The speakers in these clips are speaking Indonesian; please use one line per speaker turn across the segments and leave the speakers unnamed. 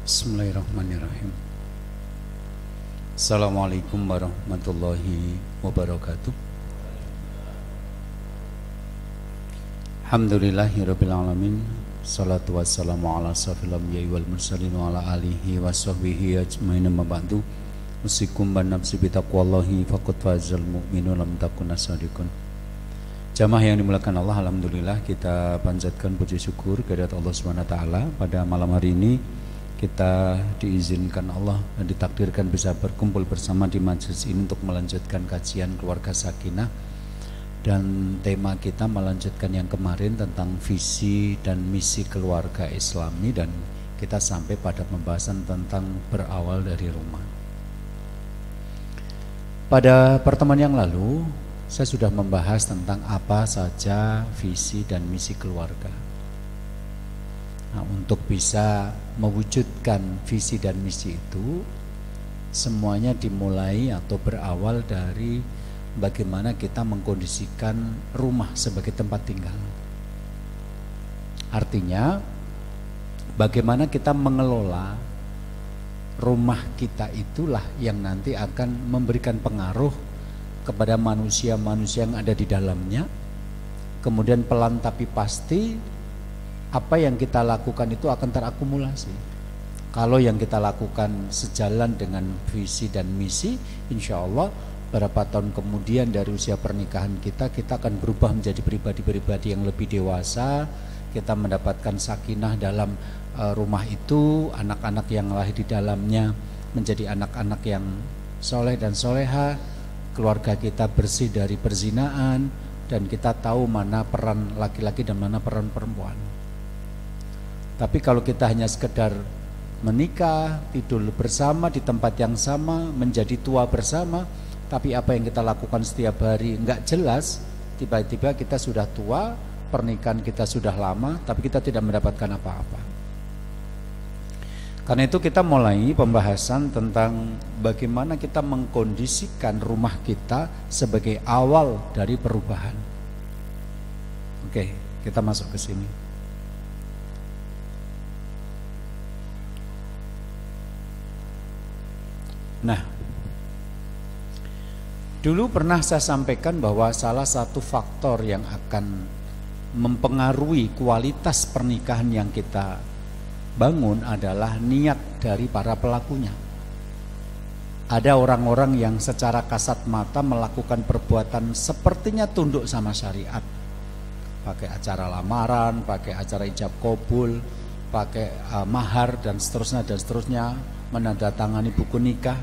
Bismillahirrahmanirrahim. Assalamualaikum warahmatullahi wabarakatuh. Alhamdulillahirabbil alamin. Salatu wassalamu ala asyrofil anbiya'i wal mursalin wa ala alihi wa sahbihi ajmain amma ba'du. Usikum ban nafsi bi taqwallahi faqad fazal mu'minun lam takun asadiqun. Jamaah yang dimuliakan Allah, alhamdulillah kita panjatkan puji syukur kehadirat Allah Subhanahu wa taala. Pada malam hari ini kita diizinkan Allah dan ditakdirkan bisa berkumpul bersama di majelis ini untuk melanjutkan kajian keluarga sakinah, dan tema kita melanjutkan yang kemarin tentang visi dan misi keluarga Islami, dan kita sampai pada pembahasan tentang berawal dari rumah. Pada pertemuan yang lalu saya sudah membahas tentang apa saja visi dan misi keluarga. Nah, untuk bisa mewujudkan visi dan misi itu, semuanya dimulai atau berawal dari bagaimana kita mengkondisikan rumah sebagai tempat tinggal. Artinya, bagaimana kita mengelola rumah kita, itulah yang nanti akan memberikan pengaruh kepada manusia-manusia yang ada di dalamnya. Kemudian pelan tapi pasti apa yang kita lakukan itu akan terakumulasi. Kalau yang kita lakukan sejalan dengan visi dan misi, insya Allah beberapa tahun kemudian dari usia pernikahan kita akan berubah menjadi pribadi-pribadi yang lebih dewasa. Kita mendapatkan sakinah dalam rumah itu, anak-anak yang lahir di dalamnya menjadi anak-anak yang soleh dan soleha, keluarga kita bersih dari perzinaan, dan kita tahu mana peran laki-laki dan mana peran perempuan. Tapi kalau kita hanya sekedar menikah, tidur bersama di tempat yang sama, menjadi tua bersama, tapi apa yang kita lakukan setiap hari enggak jelas, tiba-tiba kita sudah tua, pernikahan kita sudah lama, tapi kita tidak mendapatkan apa-apa. Karena itu kita mulai pembahasan tentang bagaimana kita mengkondisikan rumah kita sebagai awal dari perubahan. Oke, kita masuk ke sini. Nah, dulu pernah saya sampaikan bahwa salah satu faktor yang akan mempengaruhi kualitas pernikahan yang kita bangun adalah niat dari para pelakunya. Ada orang-orang yang secara kasat mata melakukan perbuatan sepertinya tunduk sama syariat, pakai acara lamaran, pakai acara ijab kabul, pakai mahar dan seterusnya, menandatangani buku nikah.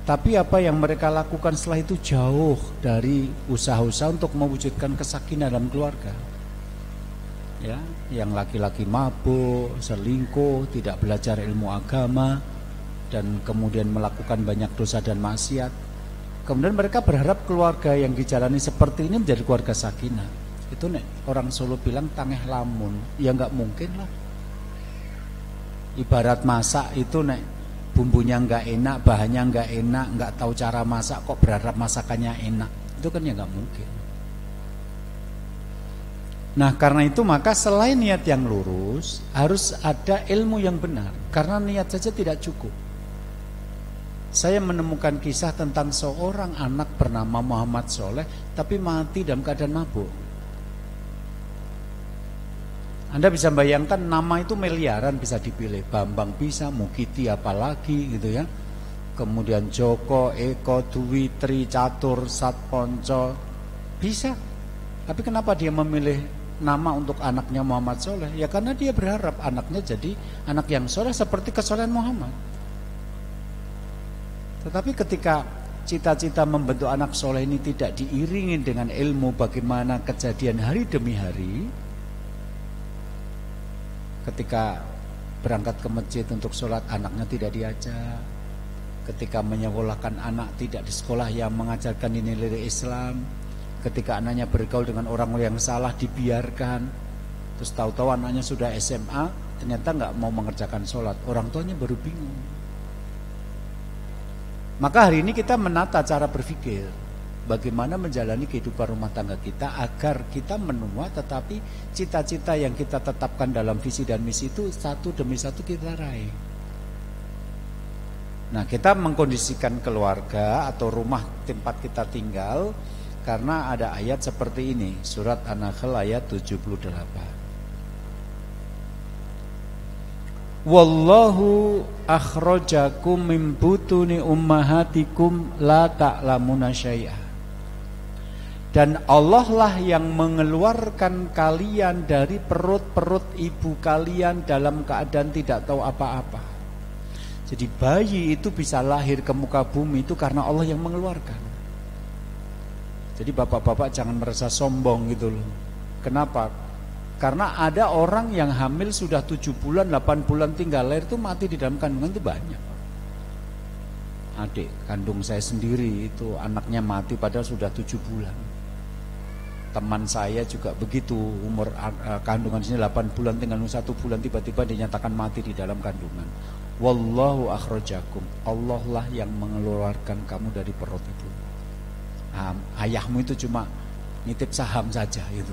Tapi apa yang mereka lakukan setelah itu jauh dari usaha-usaha untuk mewujudkan kesakinah dalam keluarga. Ya, yang laki-laki mabuk, selingkuh, tidak belajar ilmu agama, dan kemudian melakukan banyak dosa dan maksiat. Kemudian mereka berharap keluarga yang dijalani seperti ini menjadi keluarga sakinah. Itu nek orang Solo bilang tangeh lamun, ya nggak mungkin lah. Ibarat masak itu nek bumbunya nggak enak, bahannya nggak enak, nggak tahu cara masak, kok berharap masakannya enak? Itu kan ya nggak mungkin. Nah, karena itu maka selain niat yang lurus, harus ada ilmu yang benar. Karena niat saja tidak cukup. Saya menemukan kisah tentang seorang anak bernama Muhammad Soleh, tapi mati dalam keadaan mabuk. Anda bisa bayangkan, nama itu miliaran bisa dipilih. Bambang bisa, Mukiti apalagi gitu ya. Kemudian Joko, Eko, Dwi, Tri, Catur, Satponco, bisa. Tapi kenapa dia memilih nama untuk anaknya Muhammad Soleh? Ya karena dia berharap anaknya jadi anak yang soleh seperti kesolehan Muhammad. Tetapi ketika cita-cita membentuk anak soleh ini tidak diiringi dengan ilmu bagaimana kejadian hari demi hari, ketika berangkat ke masjid untuk sholat, anaknya tidak diajak. Ketika menyekolahkan anak, tidak di sekolah yang mengajarkan nilai-nilai Islam. Ketika anaknya bergaul dengan orang yang salah, dibiarkan. Terus tahu-tahu anaknya sudah SMA, ternyata nggak mau mengerjakan sholat. Orang tuanya baru bingung. Maka hari ini kita menata cara berpikir. bagaimana menjalani kehidupan rumah tangga kita agar kita menua tetapi cita-cita yang kita tetapkan dalam visi dan misi itu satu demi satu kita raih. Nah, kita mengkondisikan keluarga atau rumah tempat kita tinggal karena ada ayat seperti ini, surat An-Nahl ayat 78. Wallahu akhrajakum min butuni ummahatikum la ta'lamuna syai'a. Dan Allah lah yang mengeluarkan kalian dari perut-perut ibu kalian dalam keadaan tidak tahu apa-apa. Jadi bayi itu bisa lahir ke muka bumi itu karena Allah yang mengeluarkan. Jadi bapak-bapak jangan merasa sombong gitu loh. Kenapa? Karena ada orang yang hamil sudah 7 bulan, 8 bulan tinggal lahir itu mati di dalam kandungan itu banyak. Adik kandung saya sendiri itu anaknya mati padahal sudah 7 bulan. Teman saya juga begitu, umur kandungan sini 8 bulan tinggal 1 bulan tiba-tiba dinyatakan mati di dalam kandungan. Wallahu akhrajakum, Allah lah yang mengeluarkan kamu dari perut ibu. Ayahmu itu cuma nitip saham saja itu.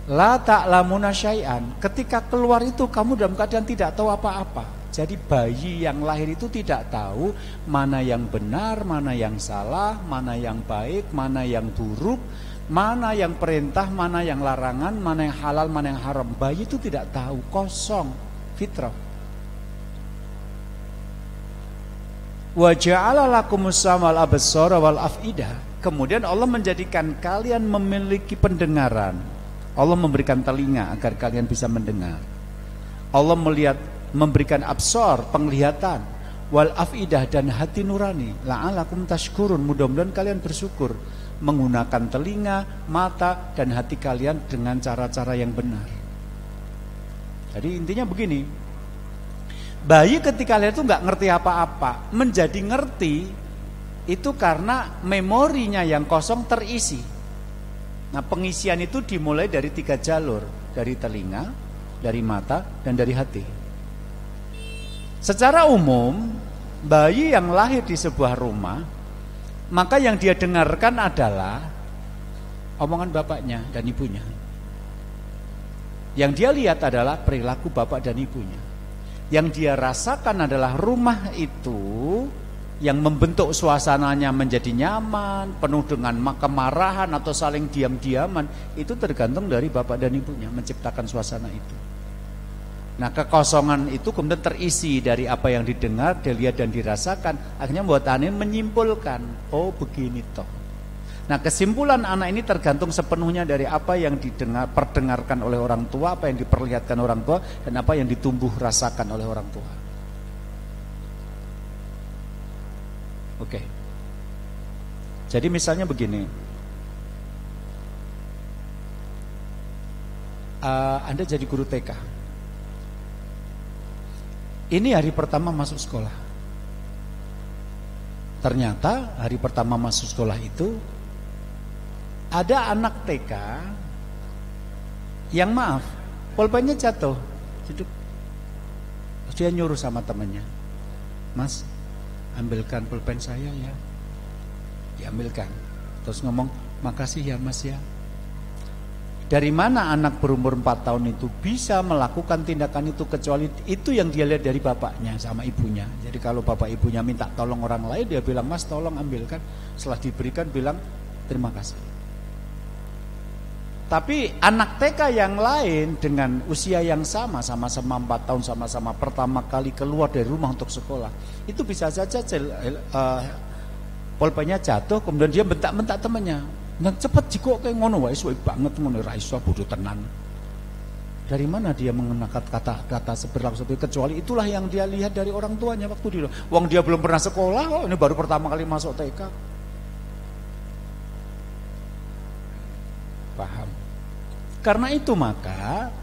La ta'lamuna syai'an, ketika keluar itu kamu dalam keadaan tidak tahu apa-apa. Jadi bayi yang lahir itu tidak tahu mana yang benar, mana yang salah, mana yang baik, mana yang buruk, mana yang perintah, mana yang larangan, mana yang halal, mana yang haram. Bayi itu tidak tahu, kosong, fitrah. Wa ja'ala lakumus sam'al absara wal af'idah. Kemudian Allah menjadikan kalian memiliki pendengaran. Allah memberikan telinga agar kalian bisa mendengar. Allah memberikan absar, penglihatan, wal afidah dan hati nurani. La'alakum tashkurun, mudah-mudahan kalian bersyukur menggunakan telinga, mata dan hati kalian dengan cara-cara yang benar. Jadi intinya begini, bayi ketika lahir itu nggak ngerti apa-apa, menjadi ngerti itu karena memorinya yang kosong terisi. Nah, pengisian itu dimulai dari 3 jalur, dari telinga, dari mata dan dari hati. Secara umum, bayi yang lahir di sebuah rumah, maka yang dia dengarkan adalah omongan bapaknya dan ibunya. Yang dia lihat adalah perilaku bapak dan ibunya. Yang dia rasakan adalah rumah itu yang membentuk suasananya menjadi nyaman, penuh dengan kemarahan atau saling diam-diaman. Itu tergantung dari bapak dan ibunya menciptakan suasana itu. Nah, kekosongan itu kemudian terisi dari apa yang didengar, dilihat dan dirasakan. Akhirnya buat anak menyimpulkan, oh begini toh. Nah, kesimpulan anak ini tergantung sepenuhnya dari apa yang perdengarkan oleh orang tua, apa yang diperlihatkan orang tua, dan apa yang ditumbuh rasakan oleh orang tua. Oke. Jadi misalnya begini, Anda jadi guru TK. Ini hari pertama masuk sekolah. Ternyata hari pertama masuk sekolah itu ada anak TK yang maaf, pulpennya jatuh. Jadi dia nyuruh sama temannya, Mas, ambilkan pulpen saya ya. Diambilkan. Terus ngomong, makasih ya Mas ya. Dari mana anak berumur 4 tahun itu bisa melakukan tindakan itu kecuali itu yang dia lihat dari bapaknya sama ibunya. Jadi kalau bapak ibunya minta tolong orang lain, dia bilang, Mas tolong ambilkan. Setelah diberikan bilang terima kasih. Tapi anak TK yang lain dengan usia yang sama-sama 4 tahun, sama-sama pertama kali keluar dari rumah untuk sekolah, itu bisa saja pulpennya jatuh, kemudian dia bentak-bentak temannya. Nah cepet jiko kayak ngono wae suwe banget ngono ra iso bodoh tenan. Dari mana dia mengenakan kata-kata seperti kecuali itulah yang dia lihat dari orang tuanya waktu dia. Wong dia belum pernah sekolah kok, ini baru pertama kali masuk TK. Paham? Karena itu maka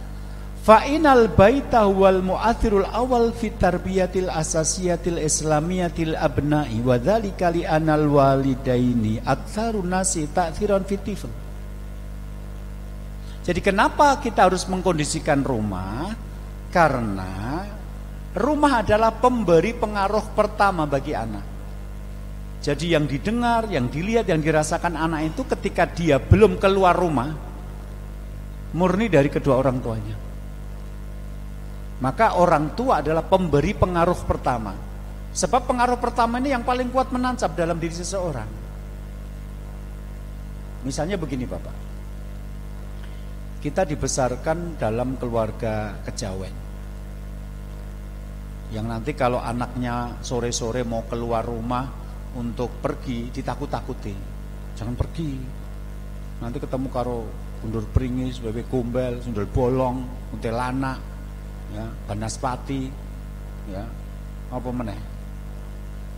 fa'inal baita wal mu'athirul awal fi tarbiyatil asasiyatil islamiyatil abna'i wa dzalika li anal walidaini aktsarun nasi ta'thiran fi tifl. Jadi kenapa kita harus mengkondisikan rumah? Karena rumah adalah pemberi pengaruh pertama bagi anak. Jadi yang didengar, yang dilihat, yang dirasakan anak itu ketika dia belum keluar rumah, murni dari kedua orang tuanya. Maka orang tua adalah pemberi pengaruh pertama. Sebab pengaruh pertama ini yang paling kuat menancap dalam diri seseorang. Misalnya begini Bapak, kita dibesarkan dalam keluarga kejawen, yang nanti kalau anaknya sore-sore mau keluar rumah untuk pergi ditakut-takuti, jangan pergi, nanti ketemu karo undur pringis, bebek gombel, sundel bolong, kuntilanak, ya, banaspati, ya, apa meneh.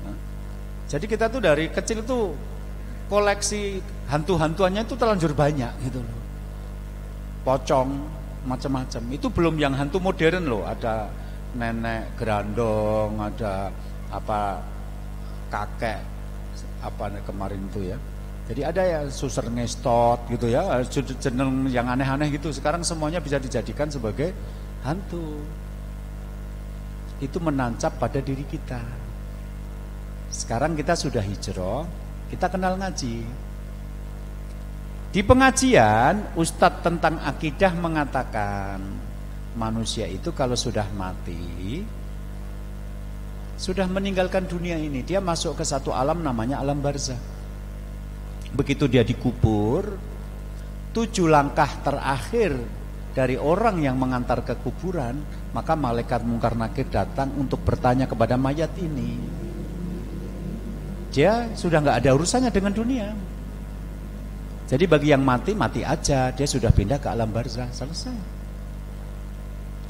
Nah, jadi kita tuh dari kecil tuh koleksi hantu-hantuannya itu terlanjur banyak gitu loh, pocong macam-macam. Itu belum yang hantu modern loh, ada nenek gerandong, ada apa kakek apa kemarin itu ya. Jadi ada ya suster ngestot gitu ya, jeneng yang aneh-aneh gitu. Sekarang semuanya bisa dijadikan sebagai hantu. Itu menancap pada diri kita. Sekarang kita sudah hijrah, kita kenal ngaji. Di pengajian Ustadz tentang akidah mengatakan manusia itu kalau sudah mati, sudah meninggalkan dunia ini, dia masuk ke satu alam namanya alam barzah. Begitu dia dikubur, 7 langkah terakhir dari orang yang mengantar ke kuburan, maka malaikat mungkar nakir datang untuk bertanya kepada mayat ini. Dia sudah nggak ada urusannya dengan dunia. Jadi bagi yang mati, mati aja, dia sudah pindah ke alam barzah, selesai.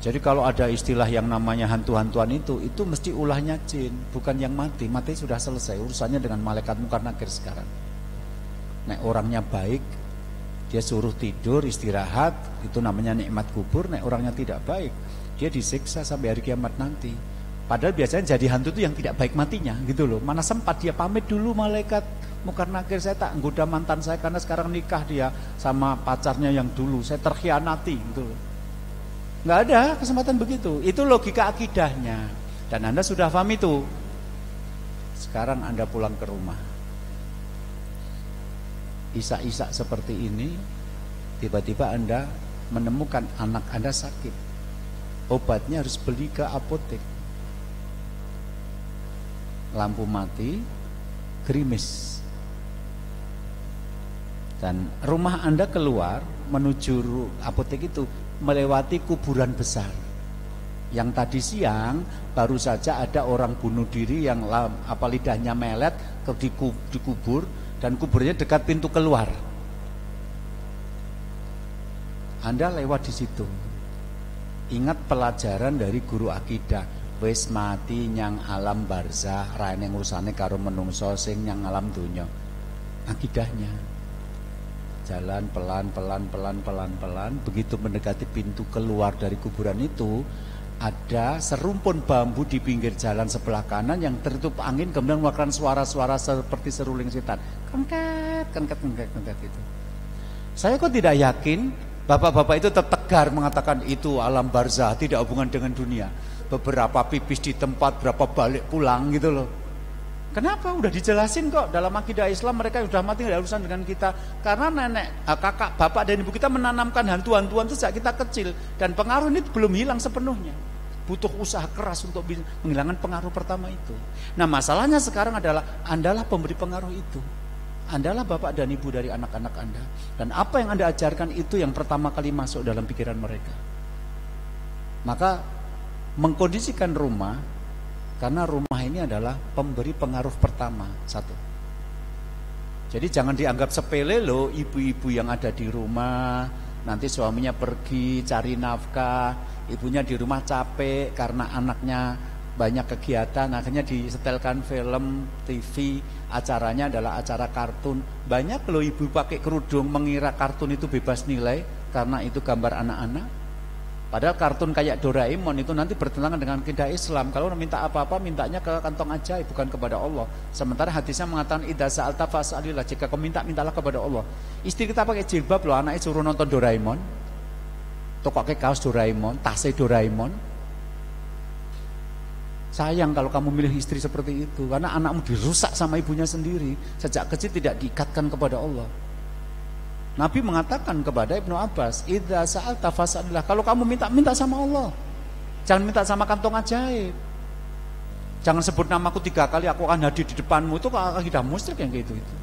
Jadi kalau ada istilah yang namanya hantu-hantuan itu mesti ulahnya jin, bukan yang mati. Mati sudah selesai, urusannya dengan malaikat mungkar nakir sekarang. Nek orangnya baik, dia suruh tidur, istirahat, itu namanya nikmat kubur. Nek orangnya tidak baik, dia disiksa sampai hari kiamat nanti. Padahal biasanya jadi hantu itu yang tidak baik matinya gitu loh. Mana sempat dia pamit dulu malaikat mungkar nakir, saya tak nggoda mantan saya karena sekarang nikah dia sama pacarnya yang dulu, saya terkhianati gitu loh. Nggak ada kesempatan begitu. Itu logika akidahnya. Dan Anda sudah paham itu. Sekarang Anda pulang ke rumah, isak-isak seperti ini, tiba-tiba Anda menemukan anak Anda sakit. Obatnya harus beli ke apotek. Lampu mati, gerimis. Dan rumah Anda keluar menuju apotek itu melewati kuburan besar. Yang tadi siang baru saja ada orang bunuh diri yang lidahnya melet dikubur, dan kuburnya dekat pintu keluar. Anda lewat di situ. Ingat pelajaran dari guru akidah, wis mati nyang alam barzah, ra ene urusane karo menungso sing nyang alam donya. Akidahnya. Jalan pelan-pelan, begitu mendekati pintu keluar dari kuburan itu, ada serumpun bambu di pinggir jalan sebelah kanan yang tertutup angin, kemudian mengeluarkan suara-suara seperti seruling setan. Kengket itu. Saya kok tidak yakin bapak-bapak itu tertegar mengatakan itu alam barzah, tidak hubungan dengan dunia. Beberapa pipis di tempat, berapa balik pulang gitu loh. Kenapa? Udah dijelasin kok dalam akidah Islam, mereka sudah mati nggak ada urusan dengan kita. Karena nenek, kakak, bapak dan ibu kita menanamkan hantu-hantuan sejak kita kecil, dan pengaruh ini belum hilang sepenuhnya. Butuh usaha keras untuk menghilangkan pengaruh pertama itu. Nah masalahnya sekarang adalah Andalah pemberi pengaruh itu. Andalah bapak dan ibu dari anak-anak Anda. Dan apa yang Anda ajarkan itu yang pertama kali masuk dalam pikiran mereka. Maka mengkondisikan rumah, karena rumah ini adalah pemberi pengaruh pertama, satu. Jadi jangan dianggap sepele loh ibu-ibu yang ada di rumah. Nanti suaminya pergi cari nafkah, ibunya di rumah capek karena anaknya banyak kegiatan, akhirnya disetelkan film, TV, acaranya adalah acara kartun. Banyak loh ibu pakai kerudung mengira kartun itu bebas nilai karena itu gambar anak-anak. Padahal kartun kayak Doraemon itu nanti bertentangan dengan akidah Islam. Kalau minta apa-apa mintanya ke kantong ajaib, bukan kepada Allah. Sementara hadisnya mengatakan idza sa'alta fas'alillah, jika kau minta, mintalah kepada Allah. Istri kita pakai jilbab loh, anaknya suruh nonton Doraemon. Toko kaos Doraemon, tasnya Doraemon. Sayang kalau kamu milih istri seperti itu, karena anakmu dirusak sama ibunya sendiri. Sejak kecil tidak diikatkan kepada Allah. Nabi mengatakan kepada Ibnu Abbas, idza sa'alta fas'alillah. Kalau kamu minta sama Allah. Jangan minta sama kantong ajaib. Jangan sebut namaku 3 kali, aku akan hadir di depanmu. Itu akidah musyrik yang gitu itu.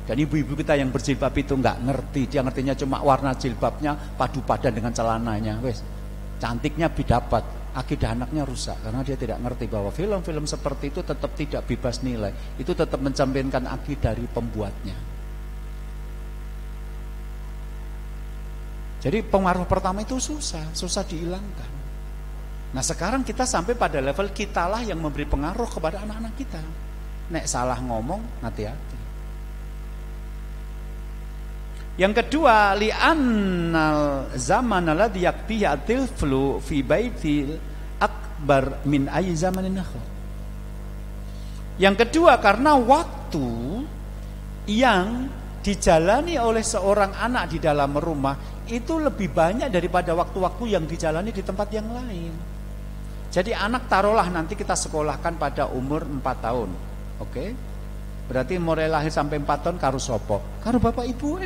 Dan ibu-ibu kita yang berjilbab itu nggak ngerti. Dia ngertinya cuma warna jilbabnya padu padan dengan celananya. Wes, cantiknya didapat. Akidah anaknya rusak karena dia tidak ngerti bahwa film-film seperti itu tetap tidak bebas nilai. Itu tetap mencerminkan akidah dari pembuatnya. Jadi pengaruh pertama itu susah dihilangkan. Nah sekarang kita sampai pada level kitalah yang memberi pengaruh kepada anak-anak kita. Nek salah ngomong, hati-hati. Yang kedua, li'annal zaman alladhi yakbihi at-tiflu fi baitil akbar min ayyi zamanin akhar. Yang kedua, karena waktu yang dijalani oleh seorang anak di dalam rumah itu lebih banyak daripada waktu-waktu yang dijalani di tempat yang lain. Jadi anak taruhlah nanti kita sekolahkan pada umur 4 tahun. Oke? Berarti mulai lahir sampai 4 tahun karo sopo? Karo bapak ibu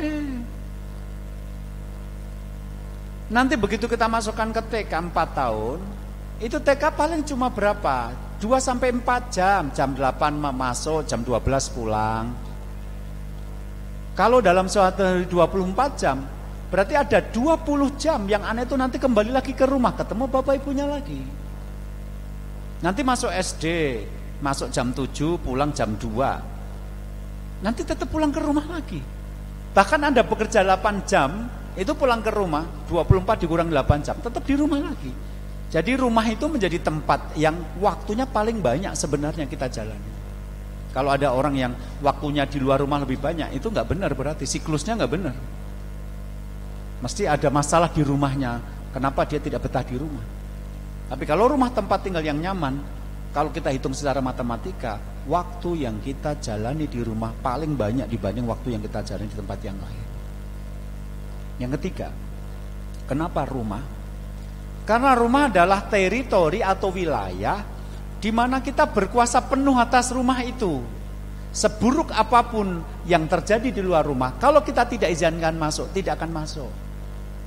Nanti begitu kita masukkan ke TK 4 tahun, itu TK paling cuma berapa? 2 sampai 4 jam. Jam 8 masuk, jam 12 pulang. Kalau dalam suatu hari 24 jam, berarti ada 20 jam yang anak itu nanti kembali lagi ke rumah, ketemu bapak ibunya lagi. Nanti masuk SD, masuk jam 7, pulang jam 2. Nanti tetap pulang ke rumah lagi. Bahkan Anda bekerja 8 jam, itu pulang ke rumah 24 dikurang 8 jam, tetap di rumah lagi. Jadi rumah itu menjadi tempat yang waktunya paling banyak sebenarnya kita jalani. Kalau ada orang yang waktunya di luar rumah lebih banyak, itu nggak benar, berarti siklusnya nggak benar. Mesti ada masalah di rumahnya. Kenapa dia tidak betah di rumah? Tapi kalau rumah tempat tinggal yang nyaman, kalau kita hitung secara matematika, waktu yang kita jalani di rumah paling banyak dibanding waktu yang kita jalani di tempat yang lain. Yang ketiga, kenapa rumah? Karena rumah adalah teritori atau wilayah di mana kita berkuasa penuh atas rumah itu. Seburuk apapun yang terjadi di luar rumah, kalau kita tidak izinkan masuk, tidak akan masuk.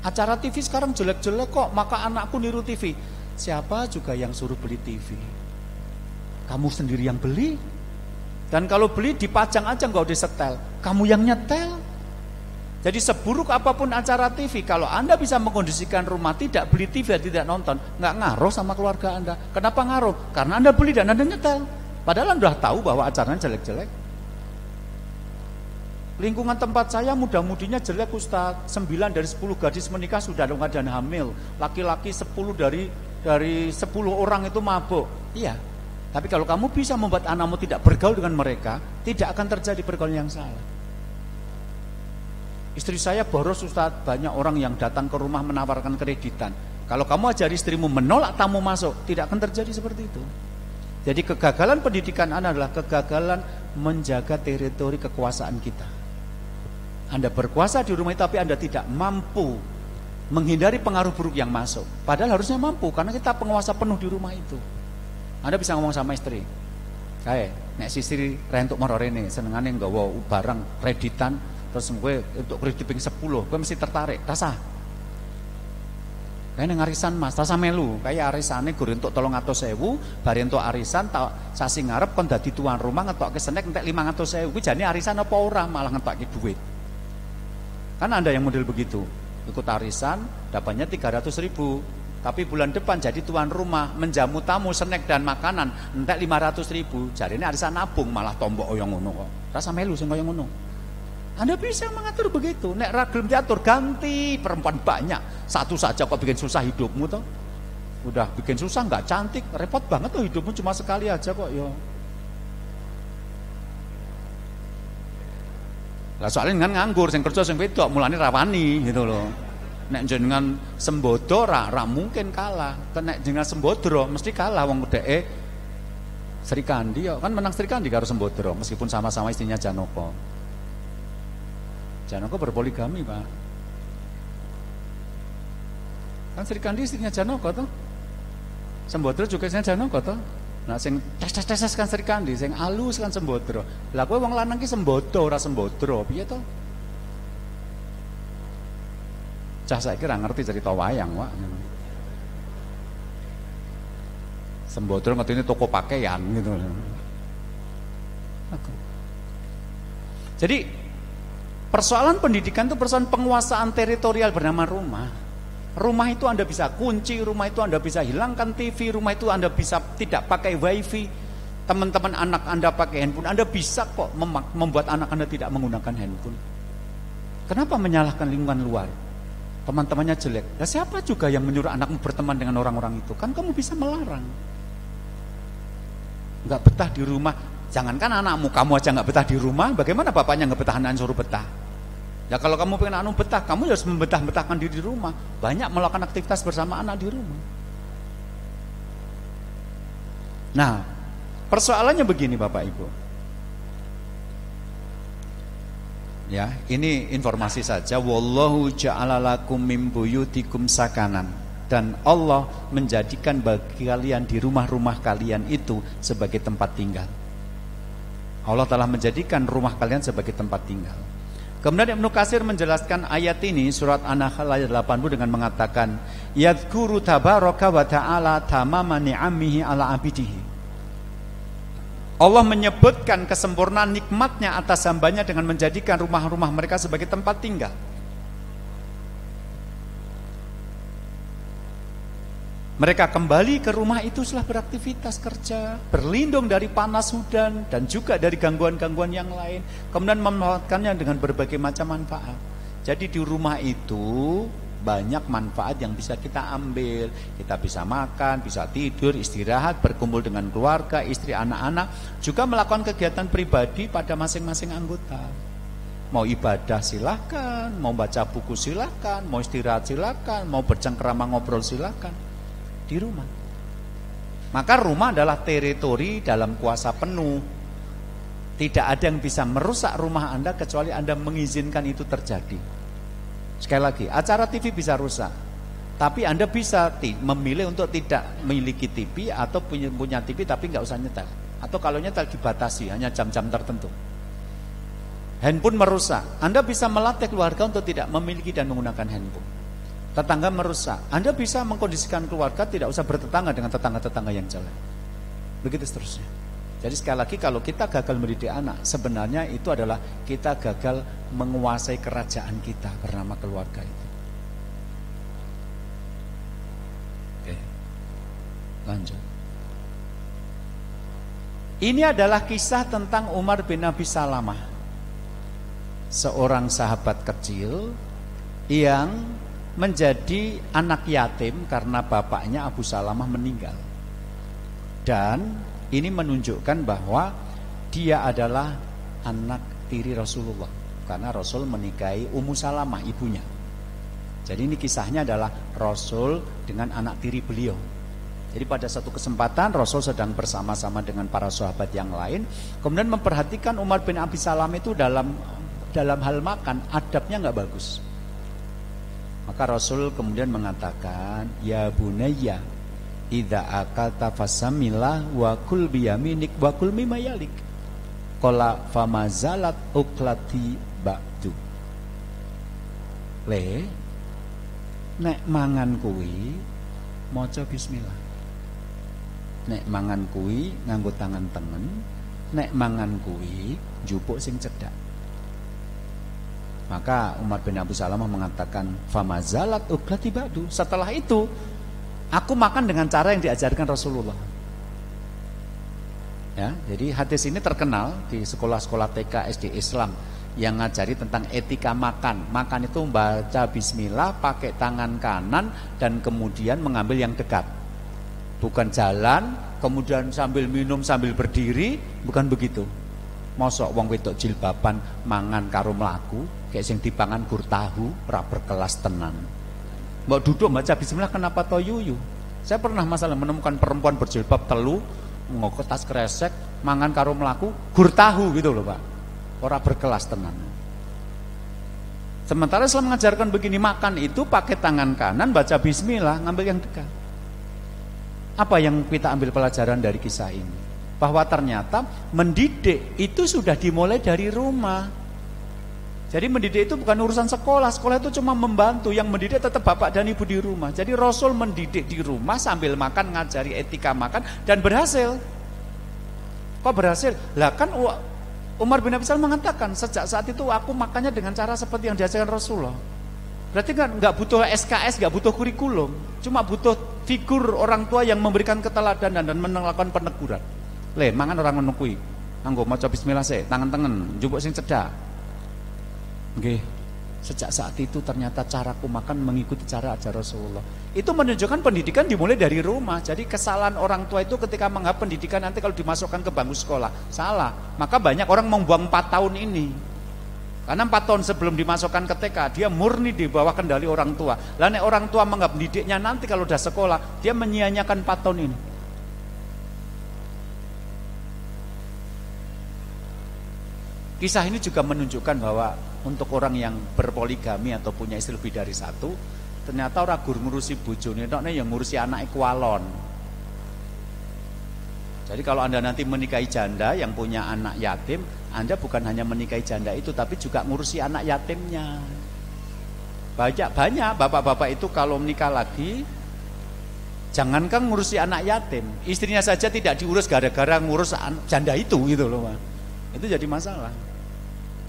Acara TV sekarang jelek-jelek kok, maka anakku niru TV. Siapa juga yang suruh beli TV? Kamu sendiri yang beli. Dan kalau beli dipajang aja, nggak disetel. Kamu yang nyetel. Jadi seburuk apapun acara TV, kalau Anda bisa mengkondisikan rumah tidak beli TV, tidak nonton, nggak ngaruh sama keluarga Anda. Kenapa ngaruh? Karena Anda beli dan Anda nyetel. Padahal Anda sudah tahu bahwa acaranya jelek-jelek. Lingkungan tempat saya muda-mudinya jelek Ustaz. 9 dari 10 gadis menikah sudah dalam keadaan hamil. Laki-laki 10 dari 10 orang itu mabuk. Iya. Tapi kalau kamu bisa membuat anakmu tidak bergaul dengan mereka, tidak akan terjadi pergaulan yang salah. Istri saya boros Ustaz, banyak orang yang datang ke rumah menawarkan kreditan. Kalau kamu ajari istrimu menolak tamu masuk, tidak akan terjadi seperti itu. Jadi kegagalan pendidikan Anda adalah kegagalan menjaga teritori kekuasaan kita. Anda berkuasa di rumah itu tapi Anda tidak mampu menghindari pengaruh buruk yang masuk. Padahal harusnya mampu karena kita penguasa penuh di rumah itu. Anda bisa ngomong sama istri, nek istri rentuk moro rene senengane nggawa barang kreditan terus gue untuk kredit ping 10, gue mesti tertarik, rasa. Kayak arisan Mas, rasa melu, kayak arisane gur entuk 300.000, bar entuk arisan sasi ngarep kon dadi tuan rumah ngetokke senek entek 500.000. Kuwi jane arisan apa ora, malah ngetokke duit. Kan Anda yang model begitu. Ikut arisan dapatnya 300.000. Tapi bulan depan jadi tuan rumah, menjamu tamu senek dan makanan entek 500.000. Jarine arisan nabung malah tombok oyong ngono kok. Rasa melu sing koyo ngono. Anda bisa mengatur begitu. Nek ra gelem diatur ganti perempuan banyak. Satu saja kok bikin susah hidupmu toh. Udah bikin susah nggak cantik, repot banget tuh hidupmu cuma sekali aja kok yo. Lah soalnya kan nganggur, sing kerja sing wedok mulane rawani gitu loh. Nek jenengan sembodo ra mungkin kalah. Nek jenengan sembodro mesti kalah wong dheke Sri Kandi yo. Kan menang Sri Kandi karo sembodro meskipun sama-sama istrinya Janoko. Janoko berpoligami Pak. Kan Sri Kandi istrinya Janoko toh. Sembodro juga istrinya Janoko toh. Nah sing tes kan Sri Kandi, sing alus kan Sembodro. Lah kowe wong lanang ki sembodo ora sembodro, piye to? Cah saiki ora ngerti cerita wayang, Wak. Sembodro ngerti ini toko pakaian gitu. Jadi persoalan pendidikan itu persoalan penguasaan teritorial bernama rumah. Rumah itu Anda bisa kunci, rumah itu Anda bisa hilangkan TV, rumah itu Anda bisa tidak pakai wifi. Teman-teman anak Anda pakai handphone, Anda bisa kok membuat anak Anda tidak menggunakan handphone. Kenapa menyalahkan lingkungan luar? Teman-temannya jelek. Nah, siapa juga yang menyuruh anakmu berteman dengan orang-orang itu? Kan kamu bisa melarang. Nggak betah di rumah. Jangankan anakmu, kamu aja nggak betah di rumah, bagaimana bapaknya nggak betah anaknya suruh betah? Ya kalau kamu pengen anakmu betah, kamu harus membetah-betahkan diri di rumah. Banyak melakukan aktivitas bersama anak di rumah. Nah, persoalannya begini Bapak Ibu. Ya, ini informasi saja. Wallahu ja'ala lakum min buyutikum sakanan. Dan Allah menjadikan bagi kalian di rumah-rumah kalian itu sebagai tempat tinggal. Allah telah menjadikan rumah kalian sebagai tempat tinggal. Kemudian Ibnu Katsir menjelaskan ayat ini surat An-Nahl ayat 80 dengan mengatakan yadhkuru tabaraka wa ta'ala tamama ni'amihi ala abidihi. Allah menyebutkan kesempurnaan nikmatnya atas hambanya dengan menjadikan rumah-rumah mereka sebagai tempat tinggal. Mereka kembali ke rumah itu setelah beraktivitas kerja, berlindung dari panas hujan dan juga dari gangguan-gangguan yang lain. Kemudian memanfaatkannya dengan berbagai macam manfaat. Jadi di rumah itu banyak manfaat yang bisa kita ambil. Kita bisa makan, bisa tidur, istirahat, berkumpul dengan keluarga, istri, anak-anak. Juga melakukan kegiatan pribadi pada masing-masing anggota. Mau ibadah silahkan, mau baca buku silahkan, mau istirahat silahkan, mau bercengkerama ngobrol silahkan. Di rumah. Maka rumah adalah teritori dalam kuasa penuh. Tidak ada yang bisa merusak rumah Anda kecuali Anda mengizinkan itu terjadi. Sekali lagi, acara TV bisa rusak, tapi Anda bisa memilih untuk tidak memiliki TV atau punya TV tapi nggak usah nyetel. Atau kalau nyetel dibatasi hanya jam-jam tertentu. Handphone merusak, Anda bisa melatih keluarga untuk tidak memiliki dan menggunakan handphone. Tetangga merusak, Anda bisa mengkondisikan keluarga tidak usah bertetangga dengan tetangga-tetangga yang jelek. Begitu seterusnya. Jadi sekali lagi kalau kita gagal mendidik anak, sebenarnya itu adalah kita gagal menguasai kerajaan kita bernama keluarga itu. Oke. Lanjut. Ini adalah kisah tentang Umar bin Abi Salamah. Seorang sahabat kecil yang menjadi anak yatim karena bapaknya Abu Salamah meninggal. Dan ini menunjukkan bahwa dia adalah anak tiri Rasulullah karena Rasul menikahi Ummu Salamah ibunya. Jadi ini kisahnya adalah Rasul dengan anak tiri beliau. Jadi pada satu kesempatan Rasul sedang bersama-sama dengan para sahabat yang lain, kemudian memperhatikan Umar bin Abi Salamah itu dalam hal makan adabnya nggak bagus. Maka Rasul kemudian mengatakan, ya bunayya, idza akalta fasamillah wa kul biyaminik wa kul mimma yalik. Qala famazalat uklati ba'du. Le, nek mangan kuwi maca bismillah. Nek mangan kuwi nganggo tangan tengen, nek mangan kuwi njupuk sing cedhak. Maka Umar bin Abi Salamah mengatakan famazalat uklati ba'du. Setelah itu aku makan dengan cara yang diajarkan Rasulullah. Ya, jadi hadis ini terkenal di sekolah-sekolah TK SD Islam yang ngajari tentang etika makan. Makan itu membaca bismillah pakai tangan kanan dan kemudian mengambil yang dekat. Bukan jalan kemudian sambil minum sambil berdiri, bukan begitu. Mosok wong wedok jilbaban mangan karo mlaku kayak sing dipangan gur tahu ora berkelas tenan. Mbok duduk baca bismillah kenapa to yuyu? Saya pernah masalah menemukan perempuan berjilbab telu ngoko tas kresek mangan karo mlaku gur tahu gitu loh, Pak. Ora berkelas tenan. Sementara Islam mengajarkan begini, makan itu pakai tangan kanan baca bismillah ngambil yang dekat. Apa yang kita ambil pelajaran dari kisah ini? Bahwa ternyata mendidik itu sudah dimulai dari rumah. Jadi mendidik itu bukan urusan sekolah. Sekolah itu cuma membantu. Yang mendidik tetap bapak dan ibu di rumah. Jadi Rasul mendidik di rumah sambil makan, ngajari etika makan, dan berhasil. Kok berhasil? Lah kan Umar bin Abi Salam mengatakan, sejak saat itu aku makannya dengan cara seperti yang diajarkan Rasulullah. Berarti kan nggak butuh SKS, nggak butuh kurikulum, cuma butuh figur orang tua yang memberikan keteladanan dan melakukan peneguran. Le, mangan orang menukui, anggo maca bismillah sih, tangan-tangan, njupuk sing cedak. Nggih. Sejak saat itu ternyata caraku makan mengikuti cara ajar Rasulullah. Itu menunjukkan pendidikan dimulai dari rumah. Jadi kesalahan orang tua itu ketika menganggap pendidikan nanti kalau dimasukkan ke bangku sekolah, salah. Maka banyak orang membuang 4 tahun ini. Karena 4 tahun sebelum dimasukkan ke TK, dia murni di bawah kendali orang tua. Lalu orang tua menganggap didiknya nanti kalau udah sekolah, dia menyia-nyiakan 4 tahun ini. Kisah ini juga menunjukkan bahwa untuk orang yang berpoligami atau punya istri lebih dari 1, ternyata orang gur ngurusi bojone tok yang ngurusi anak kualon. Jadi kalau Anda nanti menikahi janda yang punya anak yatim, Anda bukan hanya menikahi janda itu, tapi juga ngurusi anak yatimnya. Banyak bapak-bapak itu kalau menikah lagi, jangankan ngurusi anak yatim, istrinya saja tidak diurus gara-gara ngurus janda itu gitu loh. Itu jadi masalah.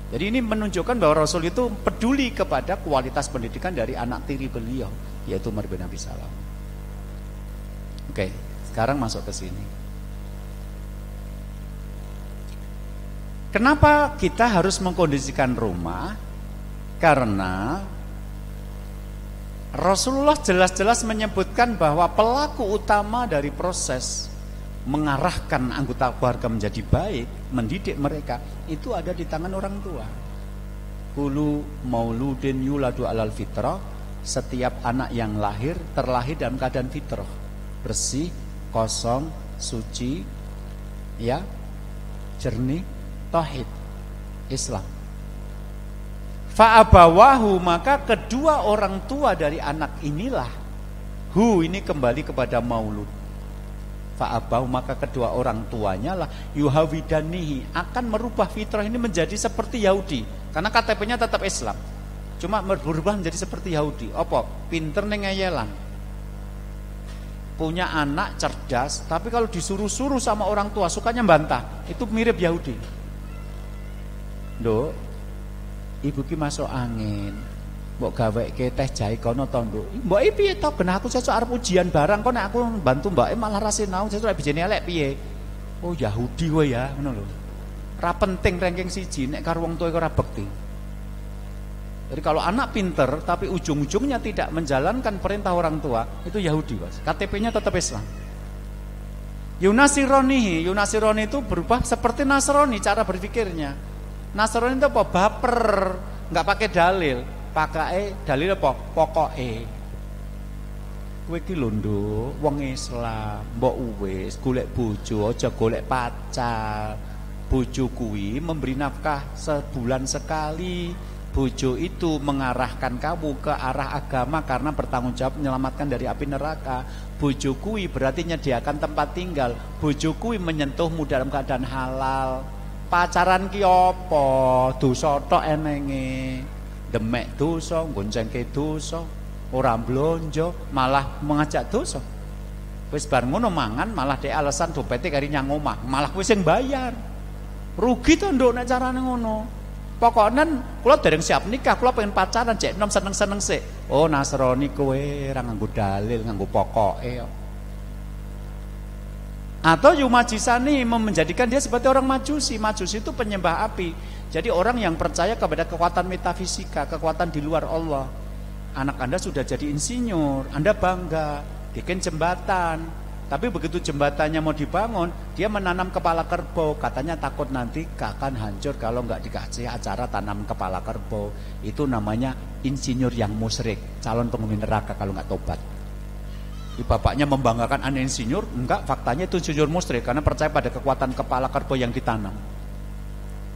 Jadi ini menunjukkan bahwa Rasul itu peduli kepada kualitas pendidikan dari anak tiri beliau, yaitu Umar bin Abi Salam. Oke, sekarang masuk ke sini. Kenapa kita harus mengkondisikan rumah? Karena Rasulullah jelas-jelas menyebutkan bahwa pelaku utama dari proses mengarahkan anggota keluarga menjadi baik, mendidik mereka, itu ada di tangan orang tua. Kullu mauludin yuladu alal fitrah, setiap anak yang lahir terlahir dalam keadaan fitrah, bersih, kosong, suci, ya, jernih, tauhid, Islam. Fa'abawahu, maka kedua orang tua dari anak inilah, ini kembali kepada maulud. Fa'abahu, maka kedua orang tuanya lah yuhawidanihi, akan merubah fitrah ini menjadi seperti Yahudi. Karena KTP-nya tetap Islam, cuma berubah menjadi seperti Yahudi. Apa? Pinter ning ngeyelan. Punya anak cerdas, tapi kalau disuruh-suruh sama orang tua sukanya bantah. Itu mirip Yahudi. Nduk, ibu ki masuk angin. Mbok gaweke teh jahe kono to, Nduk. Mbok iki piye to? Genah aku sesuk arep ujian barang kok nek aku bantu mbake malah ra sinau, sesuk lek bijene elek piye? Oh, Yahudi kowe ya, ngono lho. Ra penting ranking 1 nek karo wong tuwa iku ora bekti. Jadi kalau anak pinter tapi ujung-ujungnya tidak menjalankan perintah orang tua, itu Yahudi, Mas. KTP-nya tetap Islam. Yunasironi itu berubah seperti Nasrani cara berpikirnya. Nasrani itu apa? Baper, nggak pakai dalil. Pakai dalil apa? Pokoke. Kowe iki lho, Nduk, wong Islam, mbok wis golek bojo, aja golek pacar. Bojo kuwi memberi nafkah sebulan sekali. Bojo itu mengarahkan kamu ke arah agama karena bertanggung jawab menyelamatkan dari api neraka. Bojo kuwi berarti menyediakan tempat tinggal. Bojo kuwi menyentuhmu dalam keadaan halal. Pacaran ki apa? Dosa tok enenge. Demek dosa, goncengke dosa, ora blonjo, malah mengajak dosa. Wis bar ngono mangan malah dhek alasan dopete kari nyang omah, malah kowe sing bayar. Rugi to, Nduk, nek carane ngono. Pokoknya kula dereng siap nikah, kula pengen pacaran jek enom seneng-seneng sik. Oh, Nasrani kowe ora nganggo dalil, nganggo pokoke kok. Atau Yumajisani menjadikan dia seperti orang Majusi. Majusi itu penyembah api. Jadi orang yang percaya kepada kekuatan metafisika, kekuatan di luar Allah. Anak Anda sudah jadi insinyur, Anda bangga, bikin jembatan. Tapi begitu jembatannya mau dibangun, dia menanam kepala kerbau. Katanya takut nanti akan hancur kalau nggak dikasih acara tanam kepala kerbau. Itu namanya insinyur yang musyrik, calon penghuni neraka kalau nggak tobat. Bapaknya membanggakan anak insinyur, enggak, faktanya itu insinyur musyrik karena percaya pada kekuatan kepala kerbau yang ditanam.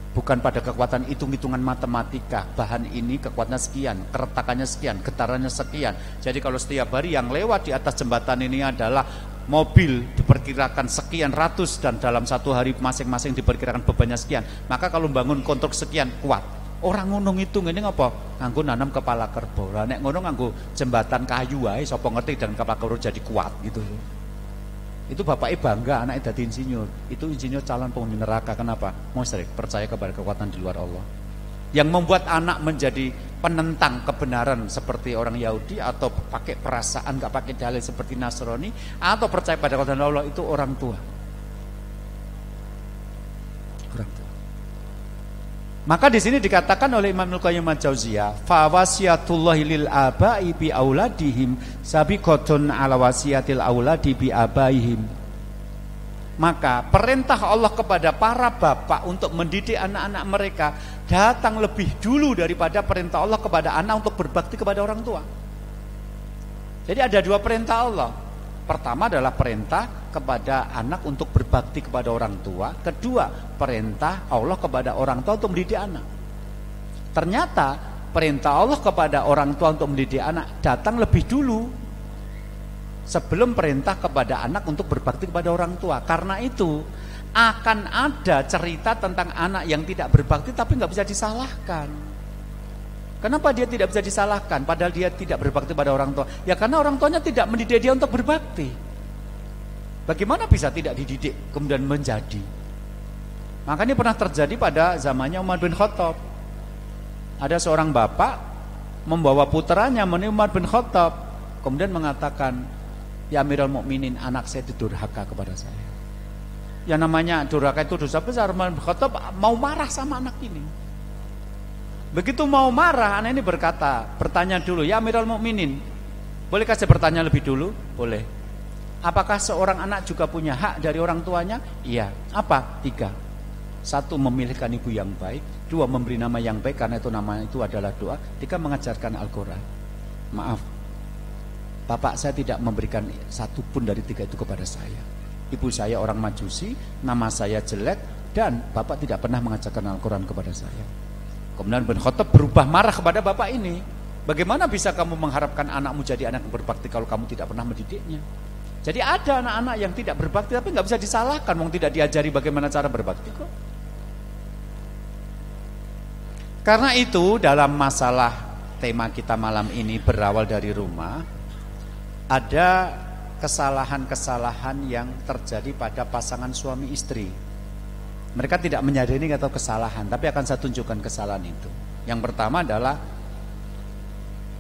Bukan pada kekuatan hitung-hitungan matematika. Bahan ini kekuatannya sekian, keretakannya sekian, getarannya sekian. Jadi kalau setiap hari yang lewat di atas jembatan ini adalah mobil diperkirakan sekian ratus dan dalam satu hari masing-masing diperkirakan bebannya sekian, maka kalau bangun konstruksi sekian kuat. Orang ngono ngitung ini apa? Nganggo nanam kepala kerbau. Lah nek ngono nganggo jembatan kayu ae sapa ngerti dan kepala kerbau jadi kuat gitu. Itu bapaknya bangga anaknya jadi insinyur. Itu insinyur calon penghuni neraka. Kenapa? Musyrik, percaya kepada kekuatan di luar Allah. Yang membuat anak menjadi penentang kebenaran seperti orang Yahudi, atau pakai perasaan gak pakai dalil seperti Nasrani, atau percaya pada kekuatan Allah, itu orang tua. Orang tua. Maka di sini dikatakan oleh Imam Al-Qayyim Al-Jauziyah, fa wasiyatullahi lil aba'i bi auladihim sabiqatun ala wasiyatil auladi bi abaihim. Maka perintah Allah kepada para bapak untuk mendidik anak-anak mereka datang lebih dulu daripada perintah Allah kepada anak untuk berbakti kepada orang tua. Jadi ada dua perintah Allah. Pertama adalah perintah kepada anak untuk berbakti kepada orang tua. Kedua, perintah Allah kepada orang tua untuk mendidik anak. Ternyata perintah Allah kepada orang tua untuk mendidik anak datang lebih dulu sebelum perintah kepada anak untuk berbakti kepada orang tua. Karena itu akan ada cerita tentang anak yang tidak berbakti tapi nggak bisa disalahkan. Kenapa dia tidak bisa disalahkan padahal dia tidak berbakti pada orang tua? Ya karena orang tuanya tidak mendidik dia untuk berbakti. Bagaimana bisa tidak dididik kemudian menjadi? Makanya pernah terjadi pada zamannya Umar bin Khattab. Ada seorang bapak membawa putranya menemui Umar bin Khattab, kemudian mengatakan, "Ya Amirul Mukminin, anak saya itu durhaka kepada saya." Ya namanya durhaka itu dosa besar. Umar bin Khattab mau marah sama anak ini. Begitu mau marah, anak ini bertanya dulu, "Ya Amirul Mukminin, bolehkah saya bertanya lebih dulu?" "Boleh." "Apakah seorang anak juga punya hak dari orang tuanya?" "Iya." "Apa?" 3. 1. Memilihkan ibu yang baik. 2. Memberi nama yang baik karena itu nama itu adalah doa. 3. Mengajarkan Al-Quran. Maaf, bapak saya tidak memberikan satu pun dari 3 itu kepada saya. Ibu saya orang Majusi, nama saya jelek, dan bapak tidak pernah mengajarkan Al-Quran kepada saya. Kemudian bin Khattab berubah marah kepada bapak ini. "Bagaimana bisa kamu mengharapkan anakmu jadi anak yang berbakti kalau kamu tidak pernah mendidiknya?" Jadi ada anak-anak yang tidak berbakti tapi nggak bisa disalahkan, wong tidak diajari bagaimana cara berbakti kok. Karena itu dalam masalah tema kita malam ini berawal dari rumah, ada kesalahan-kesalahan yang terjadi pada pasangan suami istri. Mereka tidak menyadari atau kesalahan, tapi akan saya tunjukkan kesalahan itu. Yang pertama adalah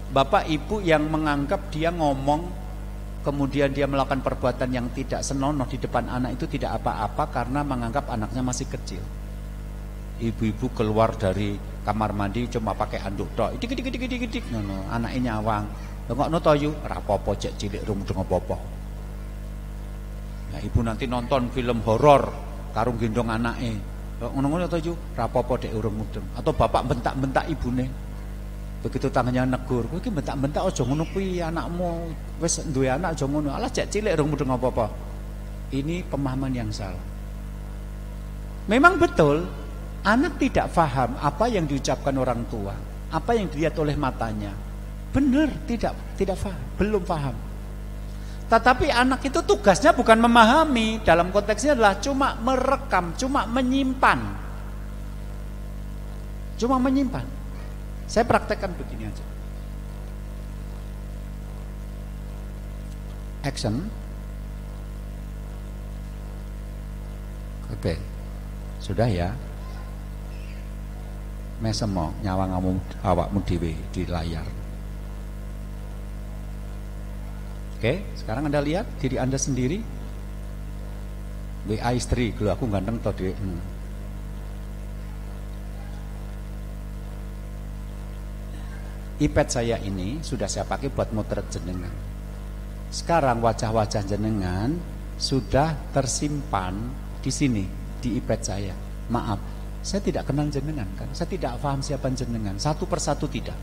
bapak ibu yang menganggap dia ngomong kemudian dia melakukan perbuatan yang tidak senonoh di depan anak itu tidak apa-apa karena menganggap anaknya masih kecil. Ibu-ibu keluar dari kamar mandi cuma pakai anduk tok, dik ngono, anake nyawang. Ngono to yu, ora apa-apa cek cilik rung mudeng apa-apa. Nah, ibu nanti nonton film horor karo gendong anake. Ngono-ngono to yu, ora apa-apa dek urung mudeng. Atau bapak bentak-bentak ibune. Begitu tangannya negur, kowe iki bentak-bentak aja ngono kuwi, anakmu wis duwe anak aja ngono. Alah cek cilik rung mudeng apa-apa. Ini pemahaman yang salah. Memang betul anak tidak paham apa yang diucapkan orang tua, apa yang dilihat oleh matanya. Benar, tidak paham, belum paham. Tetapi anak itu tugasnya bukan memahami, dalam konteksnya adalah cuma merekam, cuma menyimpan. Cuma menyimpan. Saya praktekkan begini aja. Action. Oke. Sudah ya. Mesemo nyawang awakmu dhewe di layar. Oke, sekarang Anda lihat diri Anda sendiri. WA istri, kalau aku ganteng toh dek. iPad saya ini sudah saya pakai buat motret jenengan. Sekarang wajah-wajah jenengan sudah tersimpan di sini di iPad saya. Maaf, saya tidak kenal jenengan kan. Saya tidak paham siapa jenengan. Satu persatu tidak.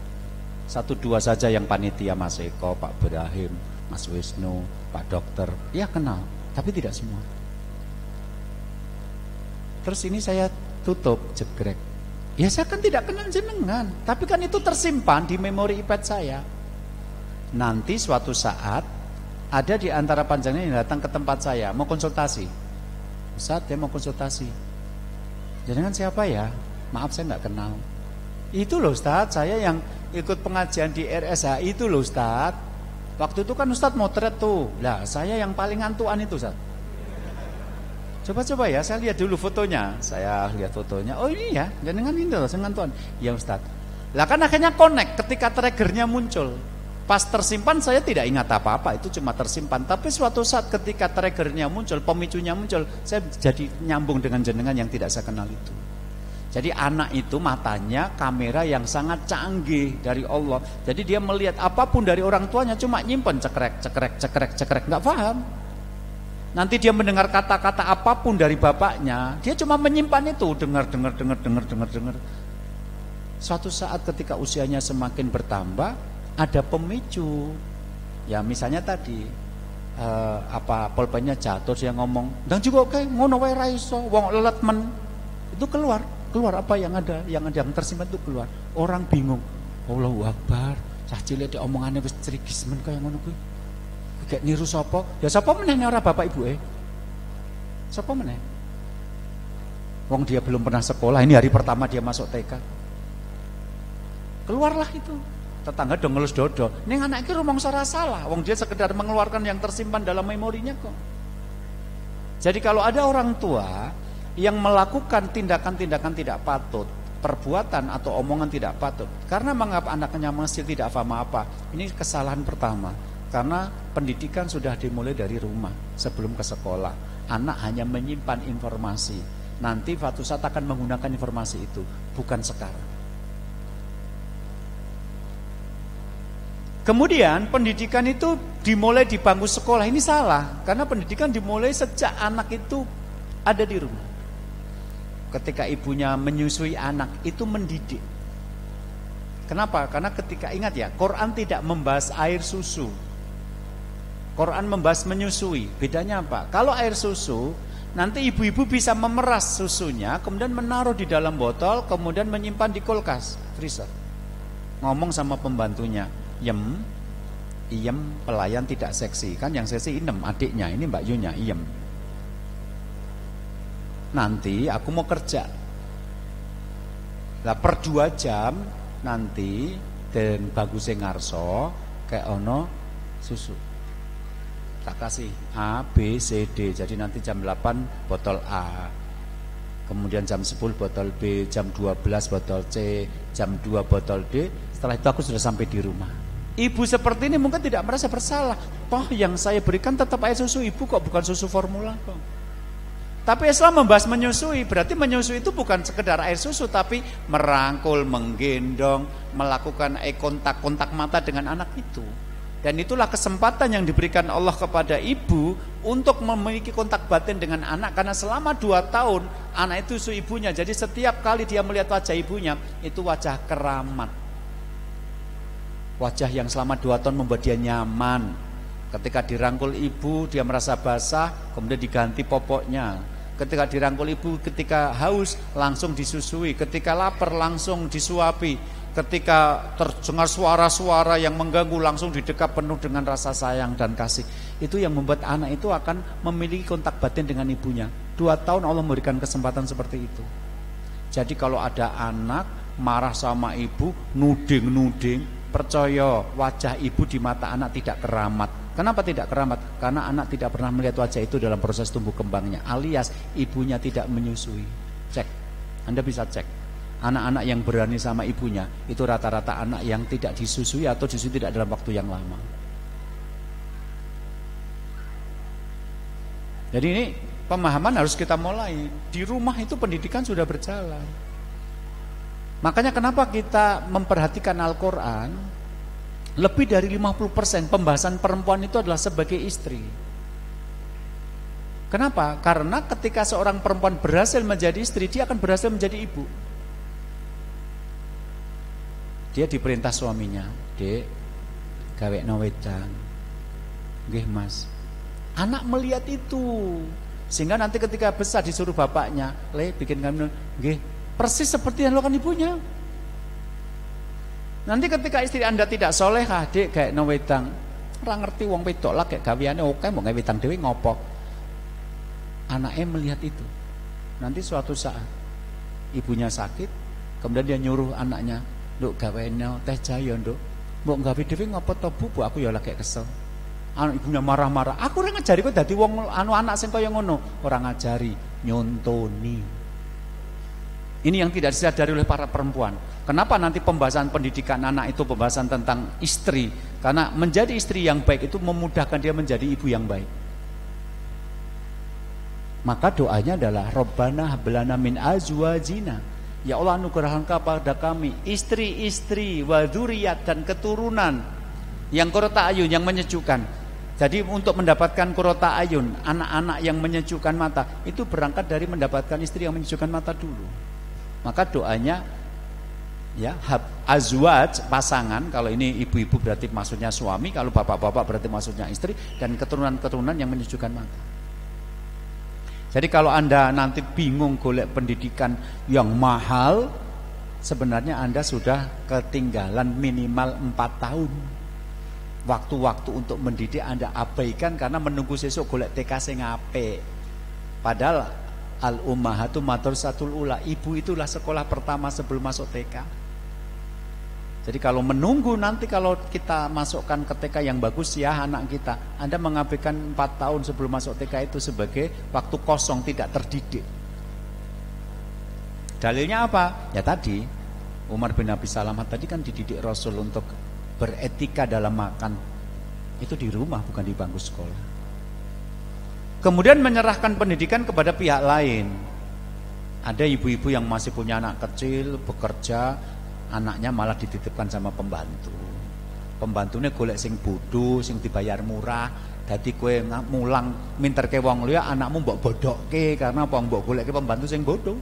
1-2 saja yang panitia, Mas Eko, Pak Ibrahim, Mas Wisnu, Pak Dokter. Ya kenal, tapi tidak semua. Terus ini saya tutup jegrek. Ya saya kan tidak kenal jenengan, tapi kan itu tersimpan di memori iPad saya. Nanti suatu saat Ada di antara panjenengan yang datang ke tempat saya mau konsultasi. Ustaz, dia mau konsultasi. Jenengan siapa ya? Maaf, saya nggak kenal. Itu loh Ustaz, saya yang ikut pengajian di RSH itu loh Ustaz. Waktu itu kan Ustaz motret tuh. Lah, saya yang paling ngantuan itu Ustaz. Coba-coba ya, saya lihat dulu fotonya. Saya lihat fotonya. Oh ini ya, jenengan ini loh, saya ngantuan. Ya Ustaz. Lah kan akhirnya connect ketika triggernya muncul. Pas tersimpan saya tidak ingat apa-apa, itu cuma tersimpan. Tapi suatu saat ketika triggernya muncul, pemicunya muncul, saya jadi nyambung dengan jenengan yang tidak saya kenal itu. Jadi anak itu matanya kamera yang sangat canggih dari Allah. Jadi dia melihat apapun dari orang tuanya cuma nyimpen cekrek, nggak paham. Nanti dia mendengar kata-kata apapun dari bapaknya, dia cuma menyimpan itu, dengar. Suatu saat ketika usianya semakin bertambah, ada pemicu. Ya misalnya tadi pulpennya jatuh, dia ngomong, "Ndang juga oke, ngono wae ra iso, wong lelet men." Itu keluar apa yang ada yang tersimpan itu keluar. Orang bingung. Allahu Akbar. Cah cilik omongane wis crigis men kaya ngono kuwi. Gak niru sapa? Ya sapa meneh ora bapak ibuke? Sapa meneh? Wong dia belum pernah sekolah, ini hari pertama dia masuk TK. Keluarlah itu. Tetangga dong ngelus dodo. Ning anak iki rumangsa ora salah, wong dia sekedar mengeluarkan yang tersimpan dalam memorinya kok. Jadi kalau ada orang tua yang melakukan tindakan-tindakan tidak patut, perbuatan atau omongan tidak patut, karena mengapa anaknya masih tidak paham apa, ini kesalahan pertama. Karena pendidikan sudah dimulai dari rumah sebelum ke sekolah. Anak hanya menyimpan informasi. Nanti suatu saat akan menggunakan informasi itu, bukan sekarang. Kemudian pendidikan itu dimulai di bangku sekolah. Ini salah, karena pendidikan dimulai sejak anak itu ada di rumah. Ketika ibunya menyusui anak, itu mendidik. Kenapa? Karena ketika, ingat ya, Quran tidak membahas air susu. Quran membahas menyusui. Bedanya apa? Kalau air susu, nanti ibu-ibu bisa memeras susunya, kemudian menaruh di dalam botol, kemudian menyimpan di kulkas, freezer. Ngomong sama pembantunya, iem, pelayan tidak seksi. Kan yang seksi Inem, adiknya, ini Mbak Yunya, iem. Nanti aku mau kerja. Lah per 2 jam nanti dan bagusnya ngarso kayak ono susu. Tak kasih A, B, C, D. Jadi nanti jam 8 botol A. Kemudian jam 10 botol B, jam 12 botol C, jam 2 botol D. Setelah itu aku sudah sampai di rumah. Ibu seperti ini mungkin tidak merasa bersalah. Toh yang saya berikan tetap air susu ibu kok, bukan susu formula kok. Tapi Islam membahas menyusui, berarti menyusui itu bukan sekedar air susu, tapi merangkul, menggendong, melakukan kontak mata dengan anak itu. Dan itulah kesempatan yang diberikan Allah kepada ibu untuk memiliki kontak batin dengan anak. Karena selama 2 tahun anak itu susu ibunya. Jadi setiap kali dia melihat wajah ibunya, itu wajah keramat. Wajah yang selama 2 tahun membuat dia nyaman. Ketika dirangkul ibu dia merasa basah, kemudian diganti popoknya. Ketika dirangkul ibu, ketika haus langsung disusui. Ketika lapar langsung disuapi. Ketika terdengar suara-suara yang mengganggu langsung didekap penuh dengan rasa sayang dan kasih. Itu yang membuat anak itu akan memiliki kontak batin dengan ibunya. 2 tahun Allah memberikan kesempatan seperti itu. Jadi kalau ada anak marah sama ibu, nuding, percaya wajah ibu di mata anak tidak keramat. Kenapa tidak keramat? Karena anak tidak pernah melihat wajah itu dalam proses tumbuh kembangnya. Alias ibunya tidak menyusui. Cek, Anda bisa cek. Anak-anak yang berani sama ibunya itu rata-rata anak yang tidak disusui atau disusui tidak dalam waktu yang lama. Jadi ini pemahaman harus kita mulai. Di rumah itu pendidikan sudah berjalan. Makanya kenapa kita memperhatikan Al-Quran, lebih dari 50% pembahasan perempuan itu adalah sebagai istri. Kenapa? Karena ketika seorang perempuan berhasil menjadi istri, dia akan berhasil menjadi ibu. Dia diperintah suaminya, "Dek, gawekno wedang." Nggih, Mas. Anak melihat itu. Sehingga nanti ketika besar disuruh bapaknya, "Le, bikin kami." Nggih, persis seperti yang dilakukan ibunya. Nanti ketika istri Anda tidak solehah, "Dek, gawekno wedang." Ora ngerti wong wedok lah kayak gaweane oke mau gawe witang dhewe ngopo. Anaknya melihat itu. Nanti suatu saat ibunya sakit, kemudian dia nyuruh anaknya, "Nduk gaweane teh jayo, Nduk. Mbok gawe dhewe ngopo to, Bu? Aku ya lagi kesel." Ibunya marah-marah. "Aku ora ngajari kok dadi wong anak sing kaya ngono." Ora ngajari, nyontoni. Ini yang tidak disadari oleh para perempuan. Kenapa nanti pembahasan pendidikan anak itu pembahasan tentang istri? Karena menjadi istri yang baik itu memudahkan dia menjadi ibu yang baik. Maka doanya adalah Rabbana hablana min azwajina. Ya Allah, anugerahkan kepada kami istri-istri wa dzurriyyat dan keturunan yang qurrata ayun, yang menyejukkan. Jadi untuk mendapatkan qurrata ayun, anak-anak yang menyejukkan mata, itu berangkat dari mendapatkan istri yang menyejukkan mata dulu. Maka doanya ya azwaj, pasangan, kalau ini ibu-ibu berarti maksudnya suami, kalau bapak-bapak berarti maksudnya istri, dan keturunan-keturunan yang menyejukkan mata. Jadi kalau Anda nanti bingung golek pendidikan yang mahal, sebenarnya Anda sudah ketinggalan minimal 4 tahun. Waktu-waktu untuk mendidik Anda abaikan karena menunggu sesuk golek TK sing apik. Padahal al-ummahatu madrasatul ula, ibu itulah sekolah pertama sebelum masuk TK. Jadi kalau menunggu nanti kalau kita masukkan ke TK yang bagus ya anak kita, Anda mengabaikan 4 tahun sebelum masuk TK itu sebagai waktu kosong, tidak terdidik. Dalilnya apa? Ya tadi Umar bin Abi Salamah tadi kan dididik Rasul untuk beretika dalam makan. Itu di rumah, bukan di bangku sekolah. Kemudian menyerahkan pendidikan kepada pihak lain. Ada ibu-ibu yang masih punya anak kecil, bekerja, anaknya malah dititipkan sama pembantu. Pembantunya golek sing bodoh, sing dibayar murah. Dadi kowe mulang minterke wong liya, anakmu mbok bodokke karena apa mbok goleke pembantu sing bodoh.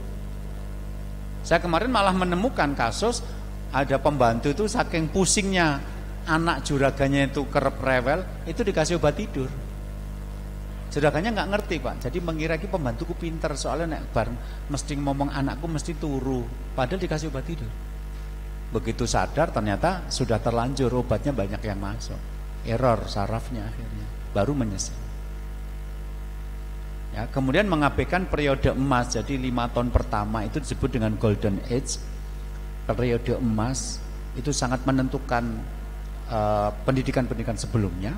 Saya kemarin malah menemukan kasus ada pembantu itu saking pusingnya anak juraganya itu kerep rewel, itu dikasih obat tidur. Juraganya nggak ngerti, Pak. Jadi mengira ki pembantuku pinter, soalnya nek bar mesti ngomong anakku mesti turu, padahal dikasih obat tidur. Begitu sadar ternyata sudah terlanjur, obatnya banyak yang masuk, error sarafnya akhirnya, baru menyesal. Ya, kemudian mengabaikan periode emas. Jadi 5 tahun pertama itu disebut dengan golden age, periode emas. Itu sangat menentukan pendidikan-pendidikan sebelumnya.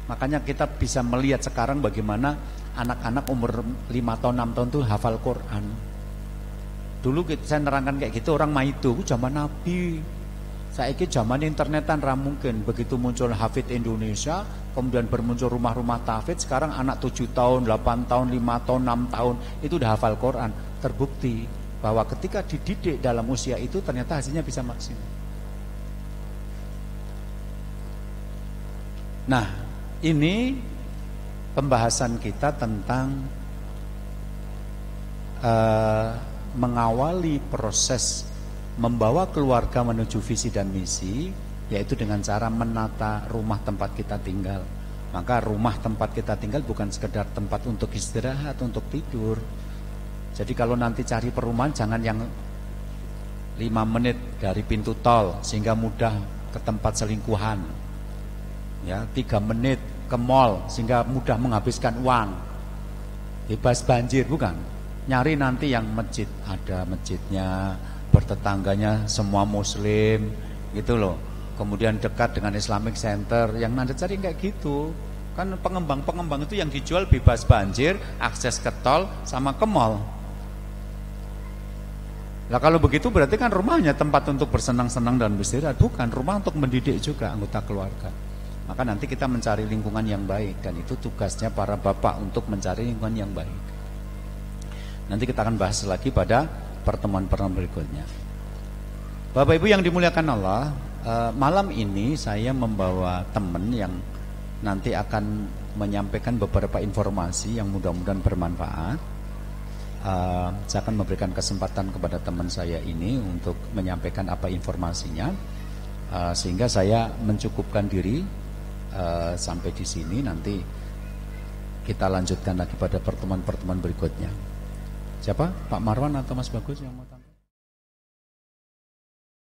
Makanya kita bisa melihat sekarang bagaimana anak-anak umur 5 tahun 6 tahun itu hafal Quran. Dulu saya nerangkan kayak gitu, orang maido zaman Nabi. Saiki zaman internetan ra mungkin. Begitu muncul Hafid Indonesia, kemudian bermuncul rumah-rumah tahfidz, sekarang anak 7 tahun, 8 tahun, 5 tahun, 6 tahun itu udah hafal Quran. Terbukti bahwa ketika dididik dalam usia itu ternyata hasilnya bisa maksimal. Nah, ini pembahasan kita tentang mengawali proses membawa keluarga menuju visi dan misi, yaitu dengan cara menata rumah tempat kita tinggal. Maka rumah tempat kita tinggal bukan sekedar tempat untuk istirahat, untuk tidur. Jadi kalau nanti cari perumahan jangan yang 5 menit dari pintu tol sehingga mudah ke tempat selingkuhan. Ya, 3 menit ke mall sehingga mudah menghabiskan uang. Bebas banjir, bukan. Nyari nanti yang masjid, ada masjidnya, bertetangganya semua muslim gitu loh. Kemudian dekat dengan Islamic Center, yang Anda cari kayak gitu. Kan pengembang-pengembang itu yang dijual bebas banjir, akses ke tol sama ke mall. Lah kalau begitu berarti kan rumahnya tempat untuk bersenang-senang dan beristirahat, bukan rumah untuk mendidik juga anggota keluarga. Maka nanti kita mencari lingkungan yang baik, dan itu tugasnya para bapak untuk mencari lingkungan yang baik. Nanti kita akan bahas lagi pada pertemuan-pertemuan berikutnya. Bapak Ibu yang dimuliakan Allah, malam ini saya membawa teman yang nanti akan menyampaikan beberapa informasi yang mudah-mudahan bermanfaat. Saya akan memberikan kesempatan kepada teman saya ini untuk menyampaikan apa informasinya, sehingga saya mencukupkan diri sampai di sini. Nanti kita lanjutkan lagi pada pertemuan-pertemuan berikutnya. Siapa? Pak Marwan atau Mas Bagus yang mau